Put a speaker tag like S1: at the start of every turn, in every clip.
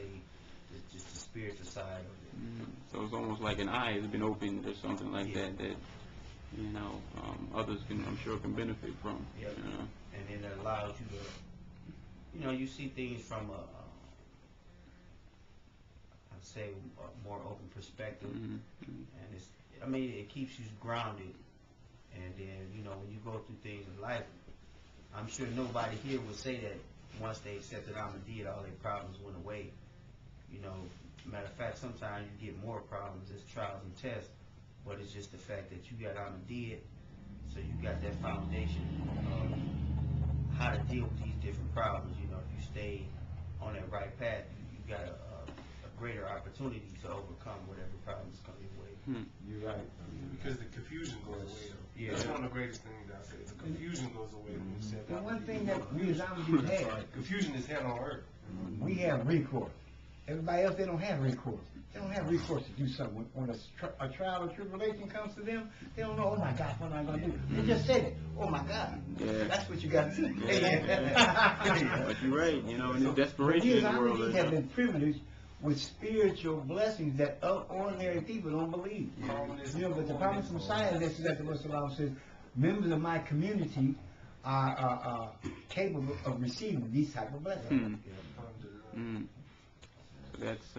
S1: say just the spiritual side of it.
S2: So it's almost like an eye has been opened or something like that others can, I'm sure, can benefit from.
S1: Yep.
S2: You know?
S1: And then it allows you to, you see things from I'd say a more open perspective, and it keeps you grounded. And then, when you go through things in life, I'm sure nobody here would say that once they accepted Ahmadiyya, all their problems went away. Matter of fact, sometimes you get more problems as trials and tests, but it's just the fact that you got Ahmadiyya, so you got that foundation of how to deal with these different problems. If you stay on that right path, you got a greater opportunity to overcome whatever problems come your way.
S3: You're right. Because the confusion goes away.
S1: Yeah.
S3: That's one of the greatest things I say. The confusion goes away when you said
S4: The one thing that we as Ahmadis have,
S3: confusion is hell on earth.
S4: we have recourse. Everybody else, they don't have recourse. They don't have recourse to do something. When a trial or tribulation comes to them, they don't know, oh my God, what am I going to do? They just said it. Oh my God.
S2: Yeah.
S4: That's what you got to say.
S2: But you're right, and the desperation
S4: We
S2: in
S4: as
S2: the world
S4: Ahmadis
S2: right
S4: have
S2: now.
S4: been privileged with spiritual blessings that ordinary people don't believe. But the promise of Messiah, this is that the Muslim says, members of my community are capable of receiving these type of blessings.
S2: So that's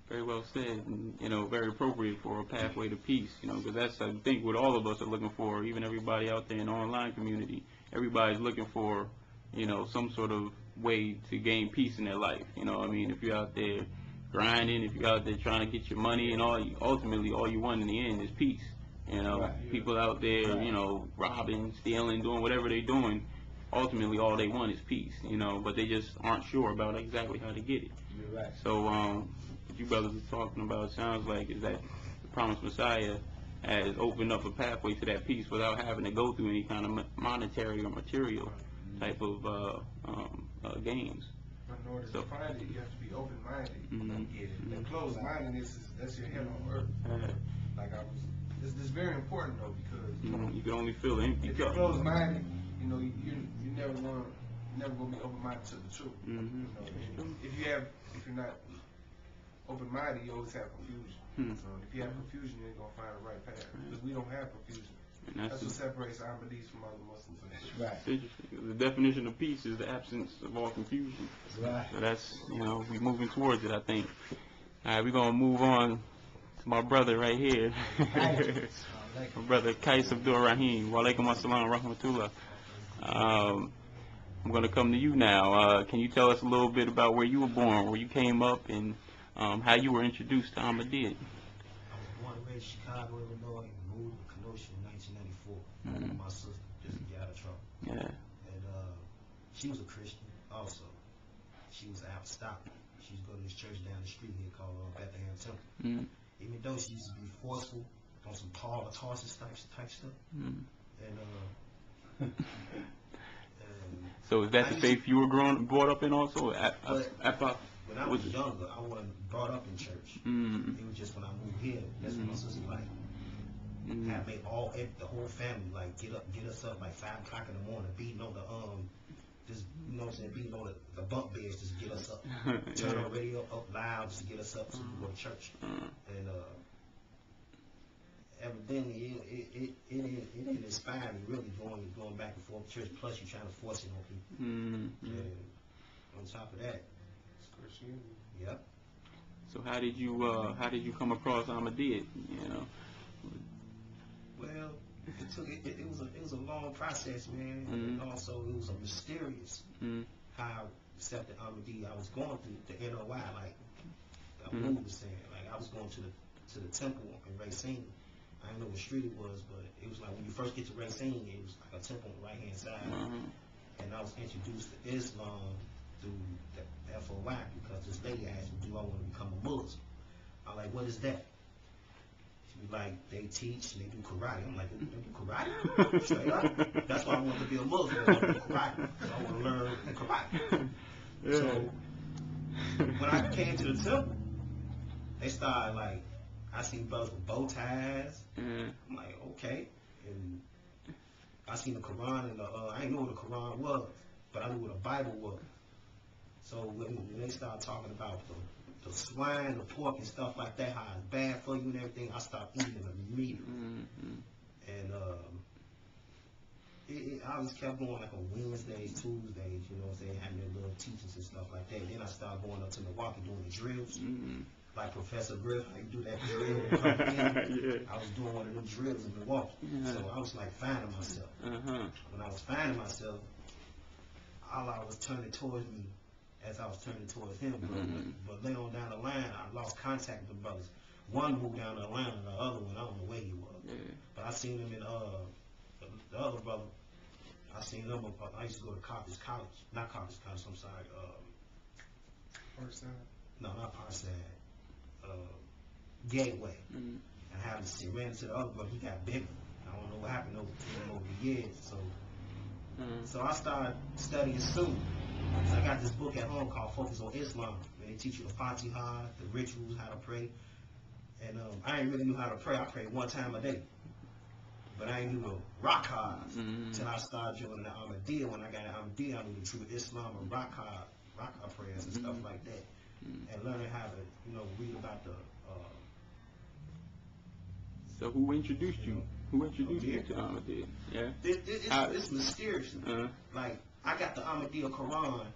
S2: very well said, and very appropriate for a pathway to peace. Because that's, I think, what all of us are looking for. Even everybody out there in the online community, everybody's looking for, some sort of way to gain peace in their life. If you're out there grinding, if you're out there trying to get your money, and ultimately all you want in the end is peace. People out there, robbing, stealing, doing whatever they're doing. Ultimately, all they want is peace. But they just aren't sure about exactly how to get it.
S4: You're right.
S2: So, what you brothers are talking about sounds like is that the promised Messiah has opened up a pathway to that peace without having to go through any kind of monetary or material type of gains.
S3: But in order to find it, you have to be open-minded. And closed-mindedness that's your head on earth. This is very important though, because
S2: you can only feel the empty
S3: if you're
S2: cup.
S3: closed-minded, you never gonna be open-minded to the truth. If you're not open-minded, you always have confusion. If you have confusion, you ain't gonna find the right path. Because we don't have confusion. That's what separates Ahmadis from other Muslims.
S4: Right.
S2: It's interesting. The definition of peace is the absence of all confusion.
S4: Right.
S2: So that's, we're moving towards it, I think. All right, we're going to move on to my brother right here. My brother Qais Abdul Rahim. Wa alaikum assalam wa rahmatullah. I'm going to come to you now. Can you tell us a little bit about where you were born, where you came up, and how you were introduced to Ahmadiyya?
S5: I was born and raised in Chicago, Illinois, and moved to Kenosha in 1994. My sister, just to get out of trouble.
S2: Yeah.
S5: And she was a Christian also. She was apostolic. She used to go to this church down the street here called Bethlehem Temple. Even though she used to be forceful on some Paul of Tarsus type stuff. And
S2: so is that the faith you were brought up in also?
S5: When I was younger, I wasn't brought up in church. It was just when I moved here. That's when my sister had made the whole family get us up like 5 o'clock in the morning, beating on the just beating on the bunk beds just to get us up. Turn the radio up loud just to get us up so we could go to church. And evidently it didn't inspire me really going back and forth to church. Plus you trying to force it on people. And on top of that, yep.
S2: So how did you come across Ahmadiyya?
S5: Well, it was a long process, man. And also it was a mysterious how I accepted Ahmadiyya. I was going through the NOI, like Abu was saying. Like I was going to the temple in Racine. I didn't know what street it was, but it was like when you first get to Racine, it was like a temple on the right hand side. And I was introduced to Islam through the FOI because this lady asked me, do I want to become a Muslim? I'm like, what is that? She was like, they teach and they do karate. I'm like, they do karate? Straight up. That's why I wanted to be a Muslim. I want to do karate. So I want to learn the karate. So when I came to the temple, they started like, I seen brothers with bow ties. I'm like, okay. And I seen the Quran and I didn't know what the Quran was, but I knew what a Bible was. So when they start talking about the swine, the pork, and stuff like that, how it's bad for you and everything, I stopped eating it immediately. And I always kept going like on Wednesdays, Tuesdays, you know what I'm saying, having their little teachings and stuff like that. Then I started going up to Milwaukee doing the drills. Like Professor Griff, how you do that drill. I was doing one of them drills in Milwaukee. So I was like finding myself. When I was finding myself, Allah was turning towards me as I was turning towards him. But later on down the line, I lost contact with the brothers. One moved down to Atlanta, the other one, I don't know where he was. But I seen him in, the other brother, I seen him, I used to go to College, not College, I'm sorry,
S3: Parkside?
S5: no, not Parkside, Gateway. I haven't seen, ran into the other brother, he got bigger. I don't know what happened over the years, so I started studying soon. So I got this book at home called Focus on Islam. They teach you the Fatiha, the rituals, how to pray. And I ain't really knew how to pray. I prayed one time a day. But I ain't knew the rakahs until I started joining the Ahmadiyya. When I got an Ahmadiyya, I knew the true Islam and rakah prayers and stuff like that. And learning how to, you know, read about the...
S2: So who introduced you? Who introduced you to Ahmadiyya? Yeah.
S5: It's mysterious. Like, I got the Ahmadiyya Quran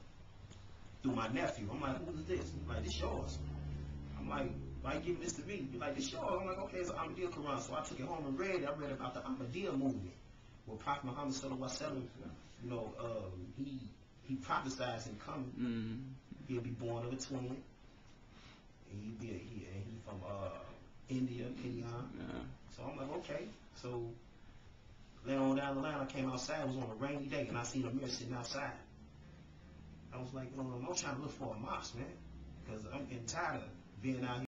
S5: through my nephew. I'm like, who is this? He's like, this yours. I'm like, why you giving this to me? He's like, this yours. I'm like, okay, it's an Ahmadiyya Quran. So I took it home and read it. I read about the Ahmadiyya movement. Where Prophet Muhammad sallallahu alaihi wasallam, you know, he prophesied him coming. He'll be born of a twin. And he's from India, Kenya. So I'm like, okay. So later on down the line, I came outside. It was on a rainy day, and I seen a mirror sitting outside. I was like, I'm trying to look for a mosque, man, because I'm getting tired of being out here.